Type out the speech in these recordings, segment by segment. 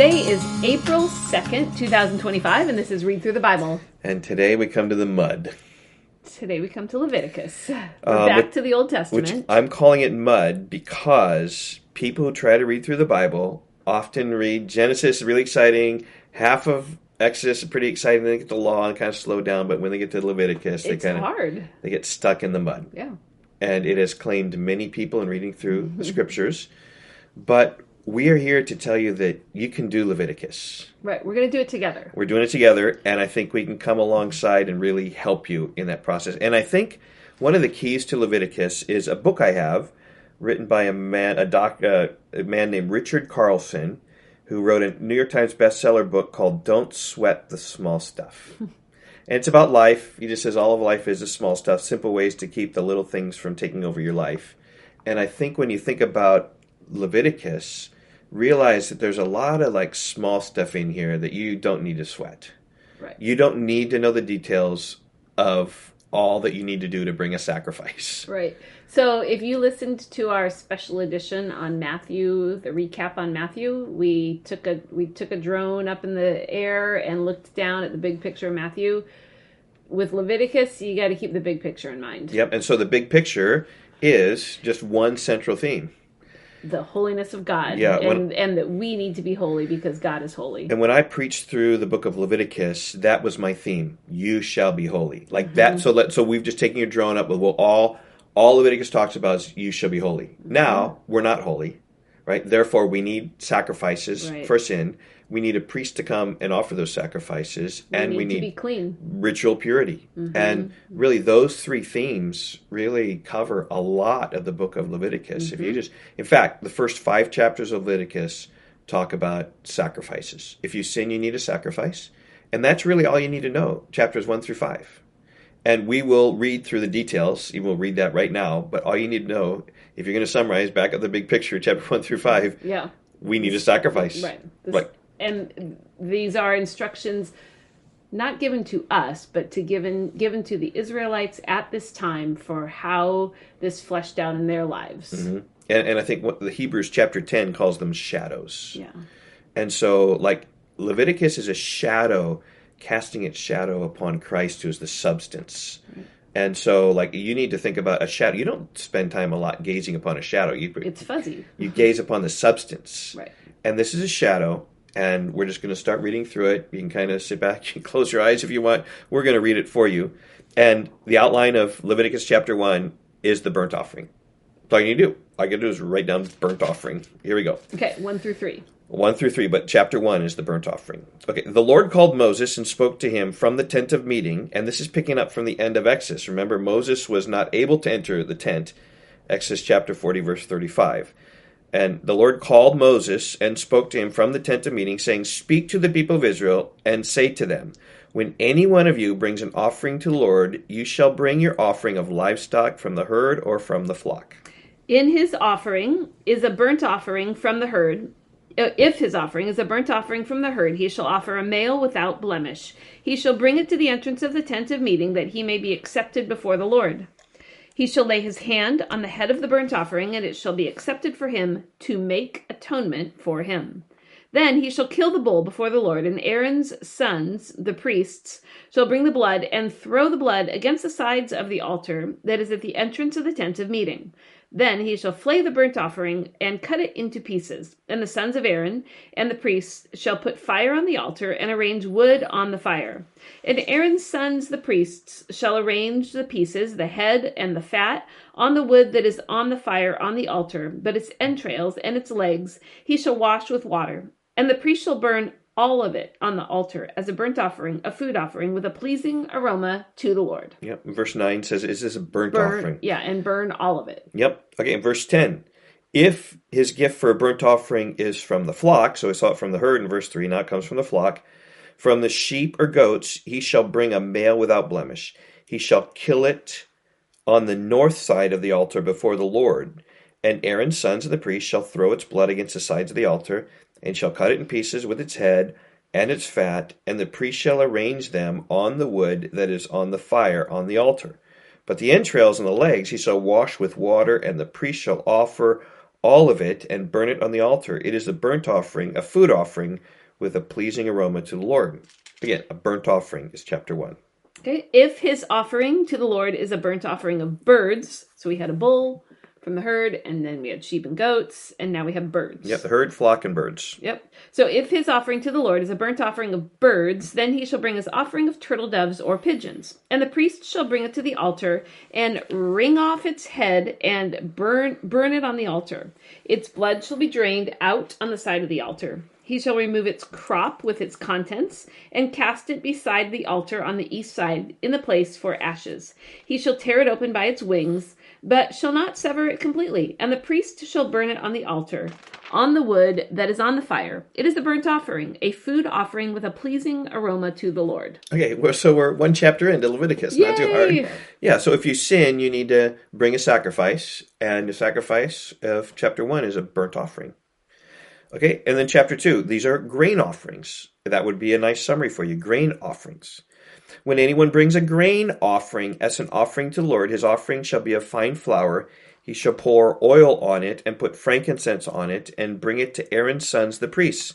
Today is April 2nd, 2025, and this is Read Through the Bible. And today we come to the mud. Today we come to Leviticus. We're back to the Old Testament. Which I'm calling it mud because people who try to read through the Bible often read Genesis, really exciting, half of Exodus is pretty exciting, then they get to Law and kind of slow down, but when they get to Leviticus, it's hard. They get stuck in the mud. Yeah. And it has claimed many people in reading through the scriptures. But we are here to tell you that you can do Leviticus. Right, we're going to do it together. We're doing it together, and I think we can come alongside and really help you in that process. And I think one of the keys to Leviticus is a book I have written by a man named Richard Carlson, who wrote a New York Times bestseller book called Don't Sweat the Small Stuff. And it's about life. He just says all of life is the small stuff, simple ways to keep the little things from taking over your life. And I think when you think about Leviticus, realize that there's a lot of small stuff in here that you don't need to sweat. Right. You don't need to know the details of all that you need to do to bring a sacrifice. Right. So if you listened to our special edition on Matthew, the recap on Matthew, we took a drone up in the air and looked down at the big picture of Matthew. With Leviticus, you got to keep the big picture in mind. Yep. And so the big picture is just one central theme. The holiness of God, yeah, and that we need to be holy because God is holy. And when I preached through the book of Leviticus, that was my theme. You shall be holy. That. So we've just taken your drone up with all Leviticus talks about is you shall be holy. Now, we're not holy, right? Therefore, we need sacrifices for sin. We need a priest to come and offer those sacrifices. And we need to be clean. Ritual purity. And really, those three themes really cover a lot of the book of Leviticus. In fact, the first 5 chapters of Leviticus talk about sacrifices. If you sin, you need a sacrifice. And that's really all you need to know, chapters 1 through 5. And we will read through the details. You will read that right now. But all you need to know, if you're going to summarize back up the big picture, chapter 1 through 5, we need a sacrifice. Right. And these are instructions not given to us, but given to the Israelites at this time for how this fleshed out in their lives. Mm-hmm. And I think what the Hebrews chapter 10 calls them shadows. Yeah. And so, Leviticus is a shadow, casting its shadow upon Christ, who is the substance. Right. And so, you need to think about a shadow. You don't spend time a lot gazing upon a shadow. It's fuzzy. You gaze upon the substance. Right. And this is a shadow. And we're just going to start reading through it. You can kind of sit back and close your eyes if you want. We're going to read it for you. And the outline of Leviticus chapter 1 is the burnt offering. That's all you need to do. All you got to do is write down burnt offering. Here we go. Okay, 1 through 3. 1 through 3, but chapter 1 is the burnt offering. Okay, the Lord called Moses and spoke to him from the tent of meeting. And this is picking up from the end of Exodus. Remember, Moses was not able to enter the tent. Exodus chapter 40, verse 35. And the Lord called Moses and spoke to him from the tent of meeting, saying, "Speak to the people of Israel and say to them, when any one of you brings an offering to the Lord, you shall bring your offering of livestock from the herd or from the flock. In his offering is a burnt offering from the herd. If his offering is a burnt offering from the herd, he shall offer a male without blemish. He shall bring it to the entrance of the tent of meeting, that he may be accepted before the Lord. He shall lay his hand on the head of the burnt offering, and it shall be accepted for him to make atonement for him. Then he shall kill the bull before the Lord, and Aaron's sons, the priests, shall bring the blood and throw the blood against the sides of the altar that is at the entrance of the tent of meeting. Then he shall flay the burnt offering and cut it into pieces. And the sons of Aaron and the priests shall put fire on the altar and arrange wood on the fire. And Aaron's sons, the priests, shall arrange the pieces, the head and the fat, on the wood that is on the fire on the altar, but its entrails and its legs he shall wash with water. And the priest shall burn all of it on the altar as a burnt offering, a food offering with a pleasing aroma to the Lord." Yep. Verse 9 says, is this a burnt offering? Yeah, and burn all of it. Yep. Okay, and verse 10. If his gift for a burnt offering is from the flock, so we saw it from the herd in verse 3, now it comes from the flock, from the sheep or goats, he shall bring a male without blemish. He shall kill it on the north side of the altar before the Lord. And Aaron's sons and the priest shall throw its blood against the sides of the altar, and shall cut it in pieces with its head and its fat, and the priest shall arrange them on the wood that is on the fire on the altar. But the entrails and the legs he shall wash with water, and the priest shall offer all of it, and burn it on the altar. It is a burnt offering, a food offering, with a pleasing aroma to the Lord. Again, a burnt offering is chapter 1. Okay, if his offering to the Lord is a burnt offering of birds, so we had a bull from the herd, and then we had sheep and goats, and now we have birds. Yep, the herd, flock, and birds. Yep. So if his offering to the Lord is a burnt offering of birds, then he shall bring his offering of turtle doves or pigeons. And the priest shall bring it to the altar and wring off its head and burn it on the altar. Its blood shall be drained out on the side of the altar. He shall remove its crop with its contents and cast it beside the altar on the east side in the place for ashes. He shall tear it open by its wings, but shall not sever it completely. And the priest shall burn it on the altar, on the wood that is on the fire. It is a burnt offering, a food offering with a pleasing aroma to the Lord. Okay, so we're one chapter into Leviticus. Yay! Not too hard. Yeah, so if you sin, you need to bring a sacrifice. And the sacrifice of chapter 1 is a burnt offering. Okay, and then chapter 2, these are grain offerings. That would be a nice summary for you, grain offerings. When anyone brings a grain offering as an offering to the Lord, his offering shall be of fine flour. He shall pour oil on it and put frankincense on it and bring it to Aaron's sons, the priests.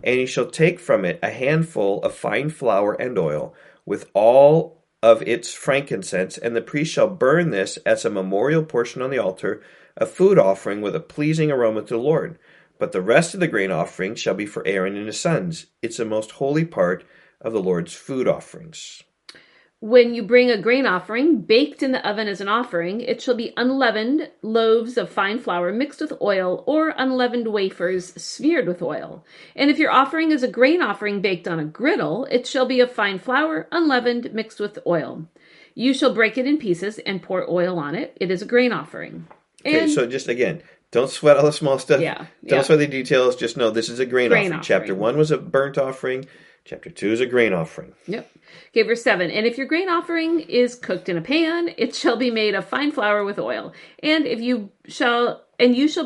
And he shall take from it a handful of fine flour and oil with all of its frankincense, and the priest shall burn this as a memorial portion on the altar, a food offering with a pleasing aroma to the Lord. But the rest of the grain offering shall be for Aaron and his sons. It's a most holy part of the Lord's food offerings. When you bring a grain offering baked in the oven as an offering, it shall be unleavened loaves of fine flour mixed with oil, or unleavened wafers smeared with oil. And if your offering is a grain offering baked on a griddle, it shall be of fine flour, unleavened, mixed with oil. You shall break it in pieces and pour oil on it. It is a grain offering. Okay, so just again, don't sweat all the small stuff. Don't sweat the details. Just know this is a grain offering. Chapter 1 was a burnt offering. Chapter 2 is a grain offering. Yep. Okay, verse 7. And if your grain offering is cooked in a pan, it shall be made of fine flour with oil. And you shall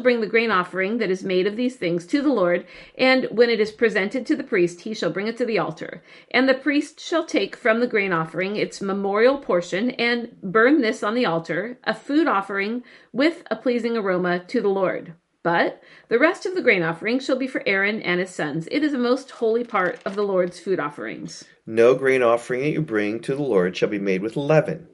bring the grain offering that is made of these things to the Lord, and when it is presented to the priest, he shall bring it to the altar. And the priest shall take from the grain offering its memorial portion and burn this on the altar, a food offering with a pleasing aroma to the Lord. But the rest of the grain offering shall be for Aaron and his sons. It is a most holy part of the Lord's food offerings. No grain offering that you bring to the Lord shall be made with leaven.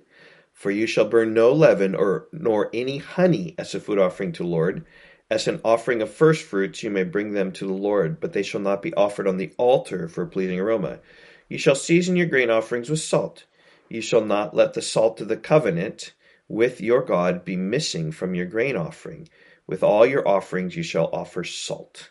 For you shall burn no leaven nor any honey as a food offering to the Lord. As an offering of first fruits you may bring them to the Lord, but they shall not be offered on the altar for a pleasing aroma. You shall season your grain offerings with salt. You shall not let the salt of the covenant with your God be missing from your grain offering. With all your offerings you shall offer salt.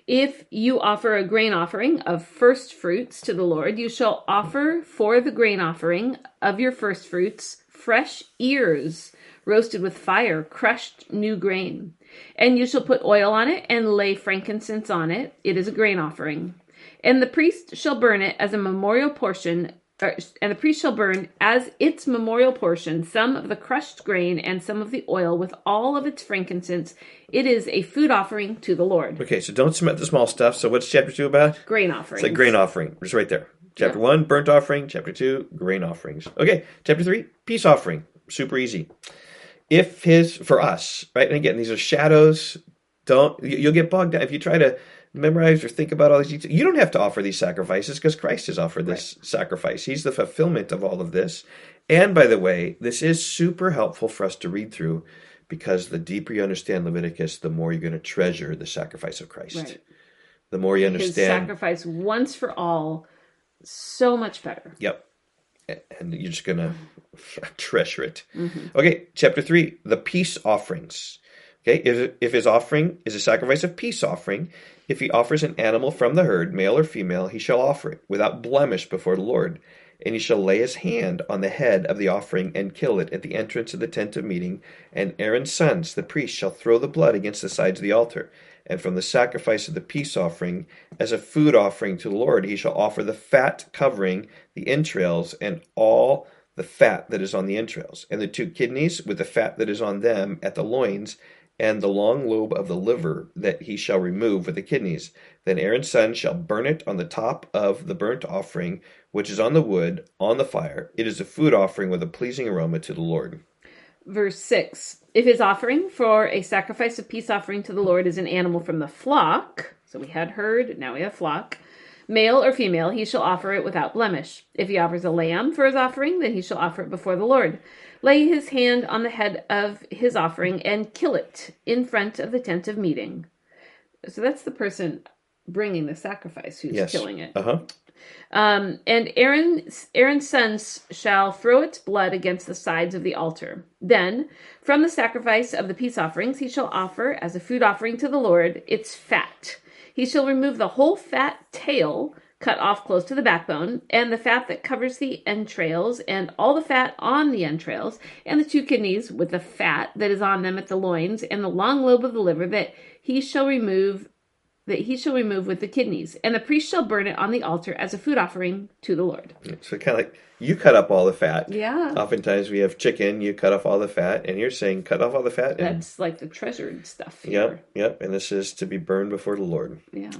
If you offer a grain offering of first fruits to the Lord, you shall offer for the grain offering of your first fruits fresh ears, roasted with fire, crushed new grain. And you shall put oil on it and lay frankincense on it. It is a grain offering. And the priest shall burn it as a memorial portion, and the priest shall burn as its memorial portion some of the crushed grain and some of the oil with all of its frankincense. It is a food offering to the Lord. Okay, so don't sweat the small stuff. So what's chapter 2 about? Grain offerings. It's a grain offering. Just right there. Chapter 1, burnt offering. Chapter 2, grain offerings. Okay, chapter 3, peace offering. Super easy. For us, right? And again, these are shadows. You'll get bogged down. If you try to memorize or think about all these details, you don't have to offer these sacrifices because Christ has offered this sacrifice. He's the fulfillment of all of this. And by the way, this is super helpful for us to read through because the deeper you understand Leviticus, the more you're going to treasure the sacrifice of Christ. Right. The more you understand. His sacrifice once for all, so much better. Yep. And you're just going to treasure it. Mm-hmm. Okay, chapter 3, the peace offerings. Okay, if his offering is a sacrifice of peace offering, if he offers an animal from the herd, male or female, he shall offer it without blemish before the Lord. And he shall lay his hand on the head of the offering and kill it at the entrance of the tent of meeting. And Aaron's sons, the priests, shall throw the blood against the sides of the altar. And from the sacrifice of the peace offering, as a food offering to the Lord, he shall offer the fat covering the entrails and all the fat that is on the entrails, and the 2 kidneys with the fat that is on them at the loins, and the long lobe of the liver that he shall remove with the kidneys. Then Aaron's son shall burn it on the top of the burnt offering, which is on the wood, on the fire. It is a food offering with a pleasing aroma to the Lord. Verse 6. If his offering for a sacrifice of peace offering to the Lord is an animal from the flock, so we had herd, now we have flock, male or female, he shall offer it without blemish. If he offers a lamb for his offering, then he shall offer it before the Lord. Lay his hand on the head of his offering and kill it in front of the tent of meeting. So that's the person bringing the sacrifice who's killing it. And Aaron's sons shall throw its blood against the sides of the altar. Then, from the sacrifice of the peace offerings, he shall offer, as a food offering to the Lord, its fat. He shall remove the whole fat tail, cut off close to the backbone, and the fat that covers the entrails, and all the fat on the entrails, and the 2 kidneys with the fat that is on them at the loins, and the long lobe of the liver that he shall remove with the kidneys, and the priest shall burn it on the altar as a food offering to the Lord. So kind of like you cut up all the fat. Yeah. Oftentimes we have chicken, you cut off all the fat, and you're saying cut off all the fat. That's like the treasured stuff here. Yep. And this is to be burned before the Lord. Yeah.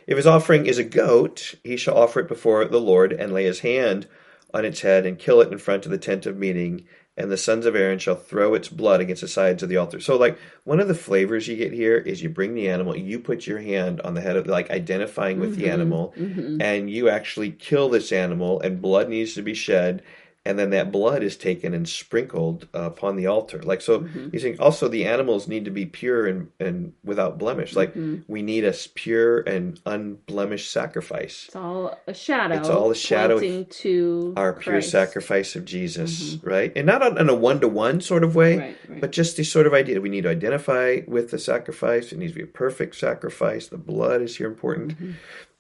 If his offering is a goat, he shall offer it before the Lord and lay his hand on its head and kill it in front of the tent of meeting. And the sons of Aaron shall throw its blood against the sides of the altar. So, like, one of the flavors you get here is you bring the animal, you put your hand on the head of, like, identifying with the animal, and you actually kill this animal, and blood needs to be shed, and then that blood is taken and sprinkled upon the altar. Like, so you think also the animals need to be pure and without blemish. Like, we need a pure and unblemished sacrifice. It's all a shadow. It's all a shadow pointing to our Christ. pure sacrifice of Jesus, right? And not in a one-to-one sort of way, right. but just this sort of idea. We need to identify with the sacrifice. It needs to be a perfect sacrifice. The blood is here important.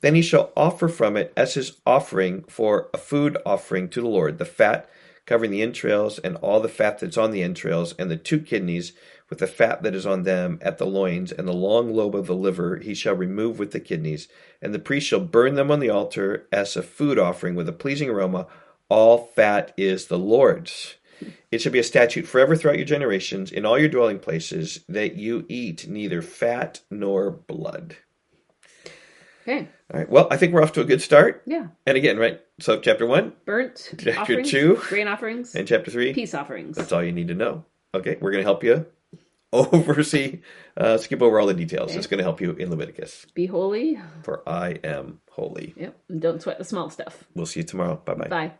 Then he shall offer from it as his offering for a food offering to the Lord, the fat covering the entrails and all the fat that's on the entrails, and the 2 kidneys with the fat that is on them at the loins, and the long lobe of the liver he shall remove with the kidneys. And the priest shall burn them on the altar as a food offering with a pleasing aroma. All fat is the Lord's. It shall be a statute forever throughout your generations in all your dwelling places that you eat neither fat nor blood. Okay. All right. Well, I think we're off to a good start. Yeah. And again, right? So chapter 1. Burnt Chapter offerings, 2. grain offerings. And chapter 3. Peace offerings. That's all you need to know. Okay. We're going to help you skip over all the details. Okay. It's going to help you in Leviticus. Be holy. For I am holy. Yep. And don't sweat the small stuff. We'll see you tomorrow. Bye-bye. Bye.